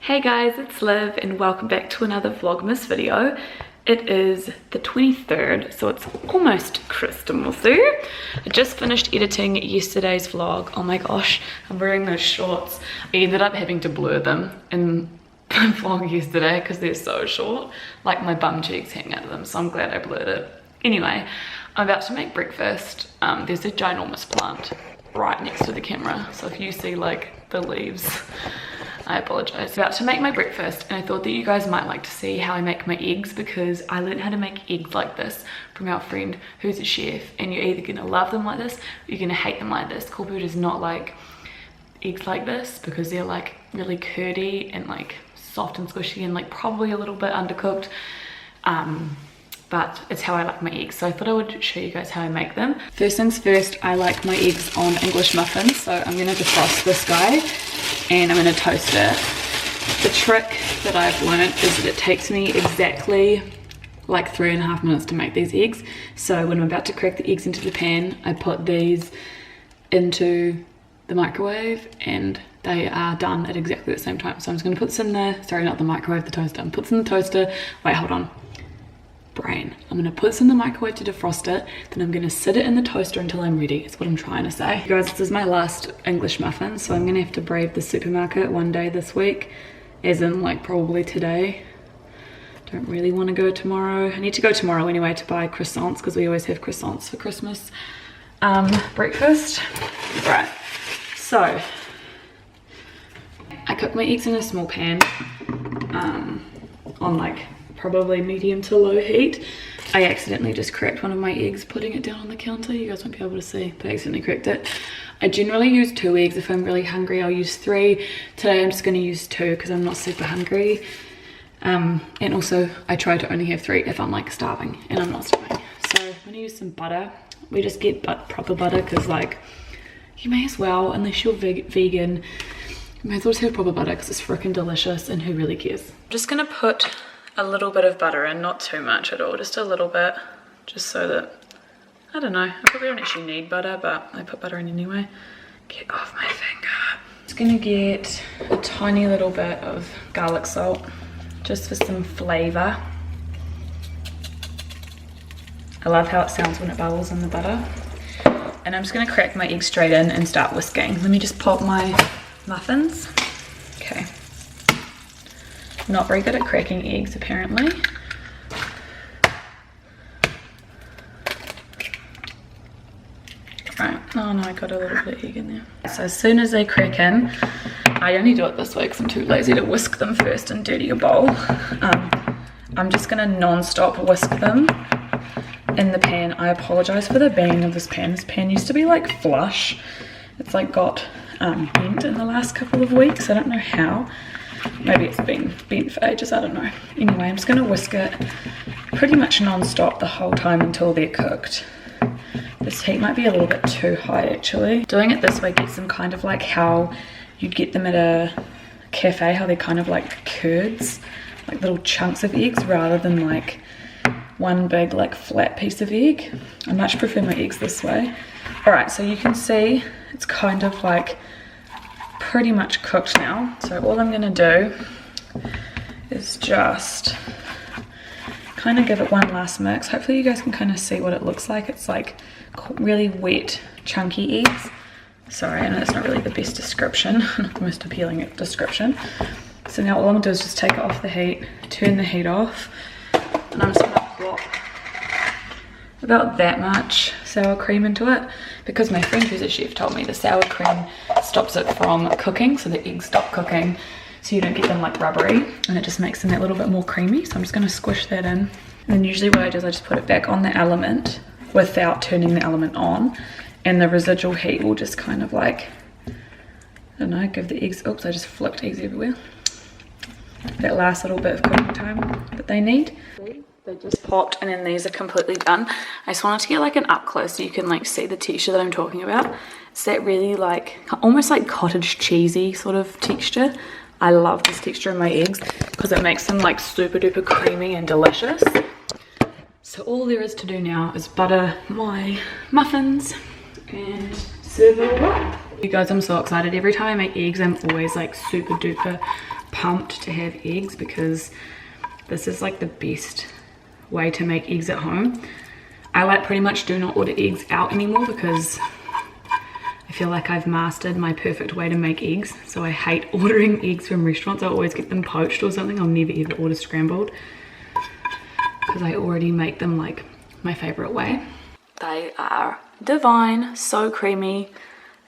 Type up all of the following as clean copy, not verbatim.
Hey guys, it's Liv and welcome back to another Vlogmas video. It is the 23rd, so it's almost Christmassy. I just finished editing yesterday's vlog. Oh my gosh, I'm wearing those shorts. I ended up having to blur them in the vlog yesterday because they're so short. Like my bum cheeks hang out of them, so I'm glad I blurred it. Anyway, I'm about to make breakfast. There's a ginormous plant right next to the camera, so if you see like the leaves, I apologize. I'm about to make my breakfast and I thought that you guys might like to see how I make my eggs because I learned how to make eggs like this from our friend who's a chef, and you're either gonna love them like this or you're gonna hate them like this. Corby does not like eggs like this because they're like really curdy and like soft and squishy and like probably a little bit undercooked. But it's how I like my eggs, so I thought I would show you guys how I make them. First things first, I like my eggs on English muffins, so I'm gonna defrost this guy and I'm gonna toast it. The trick that I've learned is that it takes me exactly like 3.5 minutes to make these eggs. So when I'm about to crack the eggs into the pan, I put these into the microwave and they are done at exactly the same time. So I'm just gonna put this in there, sorry, not the microwave, the toaster. I'm putting this in the toaster, wait, hold on. Brain. I'm gonna put this in the microwave to defrost it, then I'm gonna sit it in the toaster until I'm ready. That's what I'm trying to say. You guys, this is my last English muffin, so I'm gonna have to brave the supermarket one day this week, as in like probably today. Don't really want to go tomorrow. I need to go tomorrow anyway to buy croissants because we always have croissants for Christmas breakfast. Right, so I cook my eggs in a small pan on like probably medium to low heat. I accidentally just cracked one of my eggs putting it down on the counter. You guys won't be able to see, but I accidentally cracked it. I generally use 2 eggs. If I'm really hungry, I'll use 3. Today I'm just going to use 2 because I'm not super hungry. And also I try to only have 3 if I'm like starving, and I'm not starving. So I'm going to use some butter. We just get proper butter because like you may as well, unless you're vegan, you may as well just have proper butter because it's freaking delicious, and who really cares. I'm just going to put a little bit of butter in, not too much at all, just a little bit, just so that, I don't know, I probably don't actually need butter, but I put butter in anyway. Get off my finger. Just gonna get a tiny little bit of garlic salt, just for some flavor. I love how it sounds when it bubbles in the butter. And I'm just gonna crack my egg straight in and start whisking. Let me just pop my muffins. Okay. Not very good at cracking eggs apparently. Right, oh no, I got a little bit of egg in there. So as soon as they crack in, I only do it this way because I'm too lazy to whisk them first and dirty a bowl. I'm just gonna non-stop whisk them in the pan. I apologize for the banging of this pan. This pan used to be like flush. It's like got bent in the last couple of weeks. I don't know how. Maybe it's been bent for ages, I don't know. Anyway, I'm just going to whisk it pretty much non-stop the whole time until they're cooked. This heat might be a little bit too high actually. Doing it this way gets them kind of like how you'd get them at a cafe, how they're kind of like curds, like little chunks of eggs rather than like one big like flat piece of egg. I much prefer my eggs this way. Alright, so you can see it's kind of like pretty much cooked now, so all I'm gonna do is just kind of give it one last mix. Hopefully you guys can kind of see what it looks like. It's like really wet chunky eggs. Sorry, I know that's not really the best description, not the most appealing description. So now all I'm gonna do is just take it off the heat, turn the heat off, and I'm just gonna plop about that much sour cream into it, because my friend who's a chef told me the sour cream stops it from cooking, so the eggs stop cooking, so you don't get them like rubbery, and it just makes them that little bit more creamy. So I'm just going to squish that in, and then usually what I do is I just put it back on the element without turning the element on, and the residual heat will just kind of like, I don't know, give the eggs, oops, I just flicked eggs everywhere, that last little bit of cooking time that they need. They just popped, and then these are completely done. I just wanted to get like an up close so you can like see the texture that I'm talking about. It's that really like almost like cottage cheesy sort of texture. I love this texture in my eggs because it makes them like super duper creamy and delicious. So all there is to do now is butter my muffins and serve it all up. You guys, I'm so excited. Every time I make eggs, I'm always like super duper pumped to have eggs because this is like the best way to make eggs at home. I like pretty much do not order eggs out anymore because I feel like I've mastered my perfect way to make eggs. So I hate ordering eggs from restaurants. I always get them poached or something. I'll never ever order scrambled because I already make them like my favorite way. They are divine, so creamy,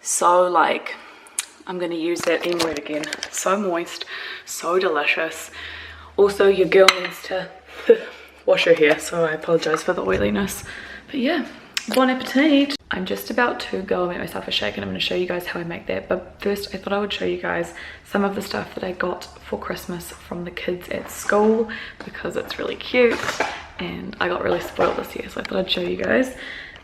so like, I'm gonna use that M word again, so moist, so delicious. Also, your girl needs to wash her hair, so I apologize for the oiliness. But yeah, bon appetit. I'm just about to go and make myself a shake and I'm going to show you guys how I make that. But first I thought I would show you guys some of the stuff that I got for Christmas from the kids at school because it's really cute and I got really spoiled this year, so I thought I'd show you guys.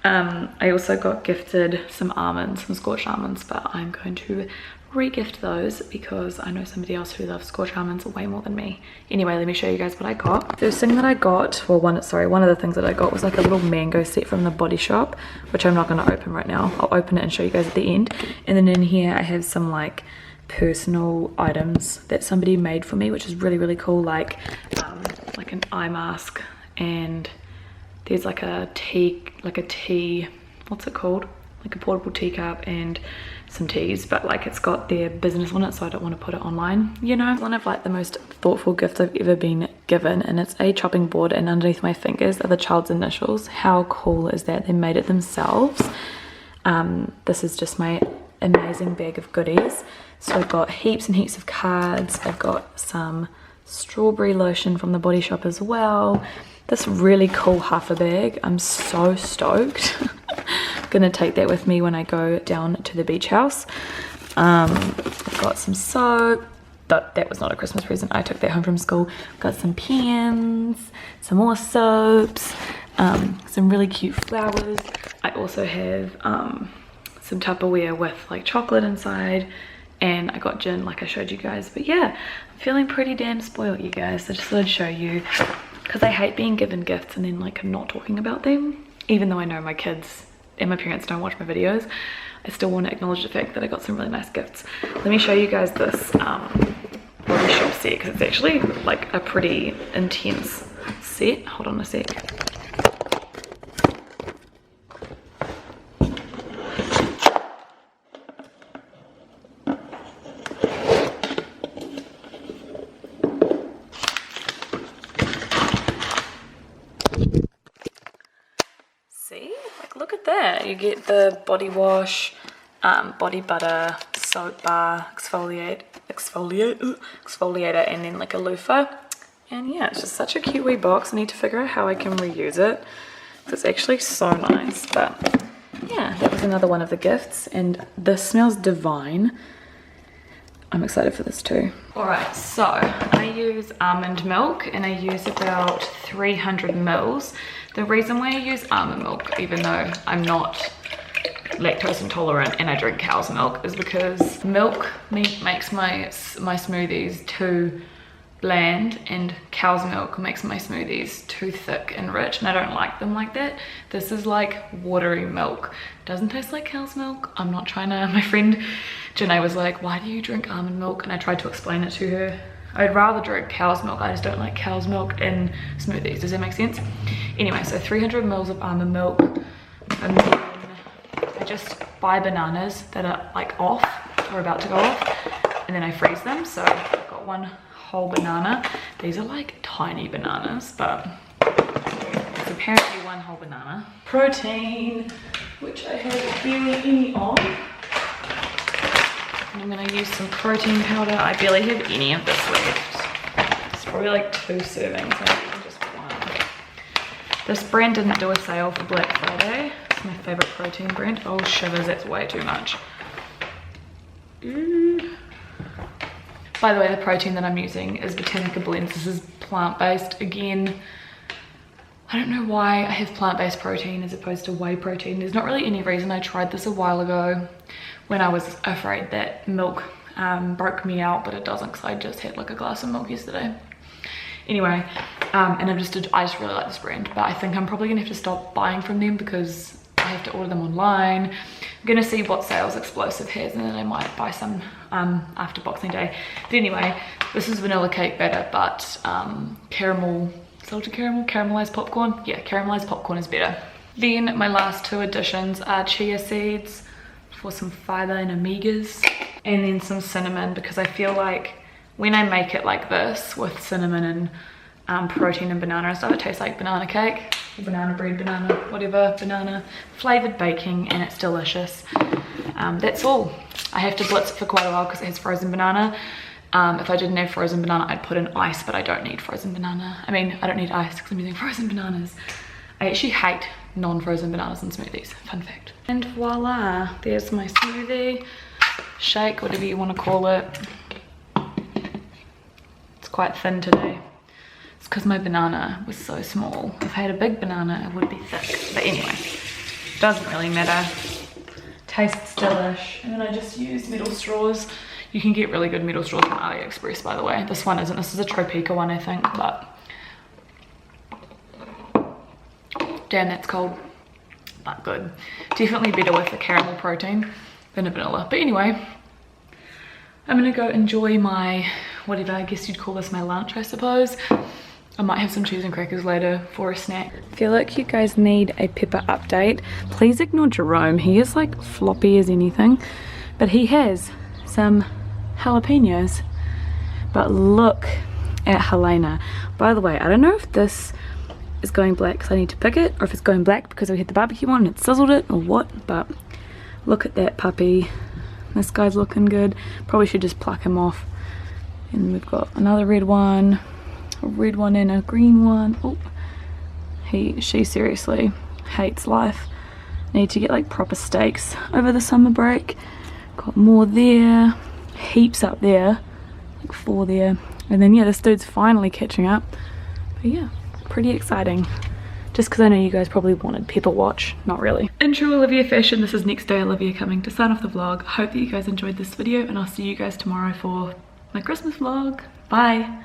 I also got gifted some almonds, some scorched almonds, but I'm going to re-gift those because I know somebody else who loves scorched almonds way more than me. Anyway, let me show you guys what I got. First thing that I got, well one of the things that I got was like a little mango set from the Body Shop, which I'm not going to open right now. I'll open it and show you guys at the end. And then in here I have some like personal items that somebody made for me, which is really, really cool, like an eye mask, and there's like a tea, what's it called? Like a portable teacup and some teas, but like it's got their business on it, so I don't want to put it online, you know. One of like the most thoughtful gifts I've ever been given, and it's a chopping board, and underneath my fingers are the child's initials. How cool is that? They made it themselves. This is just my amazing bag of goodies. So I've got heaps and heaps of cards. I've got some strawberry lotion from the Body Shop as well. This really cool huffer bag. I'm so stoked. I'm gonna take that with me when I go down to the beach house. I've got some soap. That was not a Christmas present. I took that home from school. Got some pens, some more soaps, some really cute flowers. I also have some Tupperware with like chocolate inside, and I got gin like I showed you guys. But yeah, I'm feeling pretty damn spoiled, you guys. I just thought I'd show you because I hate being given gifts and then like not talking about them. Even though I know my kids and my parents don't watch my videos, I still want to acknowledge the fact that I got some really nice gifts. Let me show you guys this Body Shop set because it's actually like a pretty intense set. Hold on a sec. Look at that. You get the body wash, body butter, soap bar, exfoliator, and then like a loofah. And yeah, it's just such a cute wee box. I need to figure out how I can reuse it. It's actually so nice. But yeah, that was another one of the gifts, and this smells divine. I'm excited for this too. Alright, so I use almond milk and I use about 300 mils. The reason why I use almond milk, even though I'm not lactose intolerant and I drink cow's milk, is because milk makes my smoothies too bland and cow's milk makes my smoothies too thick and rich, and I don't like them like that. This is like watery milk. Doesn't taste like cow's milk. I'm not trying to, my friend Janae was like, why do you drink almond milk? And I tried to explain it to her. I'd rather drink cow's milk. I just don't like cow's milk in smoothies. Does that make sense? Anyway, so 300 mils of almond milk, and then I just buy bananas that are like off or about to go off, and then I freeze them. So I've got one whole banana. These are like tiny bananas, but it's apparently one whole banana. Protein, which I have barely any of. And I'm gonna use some protein powder. I barely have any of this left. It's probably like 2 servings, maybe just one. This brand didn't do a sale for Black Friday. It's my favorite protein brand. Oh shivers, that's way too much. By the way, the protein that I'm using is Botanica Blends. This is plant-based. Again, I don't know why I have plant-based protein as opposed to whey protein. There's not really any reason. I tried this a while ago when I was afraid that milk broke me out, but it doesn't because I just had like a glass of milk yesterday. Anyway, and I just really like this brand, but I think I'm probably gonna have to stop buying from them because I have to order them online. I'm gonna see what sales Explosive has, and then I might buy some after Boxing Day. But anyway, This is vanilla cake batter, but salted caramel, caramelized popcorn. Yeah, caramelized popcorn is better. Then my last two additions are chia seeds for some fiber and omegas, and then some cinnamon, because I feel like when I make it like this with cinnamon and protein and banana and stuff, it tastes like banana cake, or banana bread, banana, whatever, banana flavored baking, and it's delicious. That's all. I have to blitz it for quite a while because it has frozen banana. If I didn't have frozen banana, I'd put in ice, but I don't need frozen banana. I mean, I don't need ice because I'm using frozen bananas. I actually hate non-frozen bananas in smoothies, fun fact. And voila, there's my smoothie, shake, whatever you want to call it. It's quite thin today. It's because my banana was so small. If I had a big banana, it would be thick. But anyway, doesn't really matter. Tastes delish. And then I just used metal straws. You can get really good metal straws from AliExpress, by the way. This one isn't. This is a Topeka one, I think, but damn, that's cold, but good. Definitely better with the caramel protein than a vanilla. But anyway, I'm gonna go enjoy my, whatever, I guess you'd call this my lunch, I suppose. I might have some cheese and crackers later for a snack. I feel like you guys need a pepper update. Please ignore Jerome. He is like floppy as anything, but he has some jalapenos. But look at Helena. By the way, I don't know if this is going black because I need to pick it, or if it's going black because we had the barbecue on and it sizzled it, or what, but look at that puppy. This guy's looking good. Probably should just pluck him off. And we've got another red one, a red one and a green one. Oh, she seriously hates life. Need to get like proper steaks over the summer break. Got more there, heaps up there, like 4 there. And then yeah, this dude's finally catching up. But yeah, pretty exciting. Just because I know you guys probably wanted Pepper Watch, not really. In true Olivia fashion, this is next day Olivia coming to sign off the vlog. Hope that you guys enjoyed this video, and I'll see you guys tomorrow for my Christmas vlog. Bye!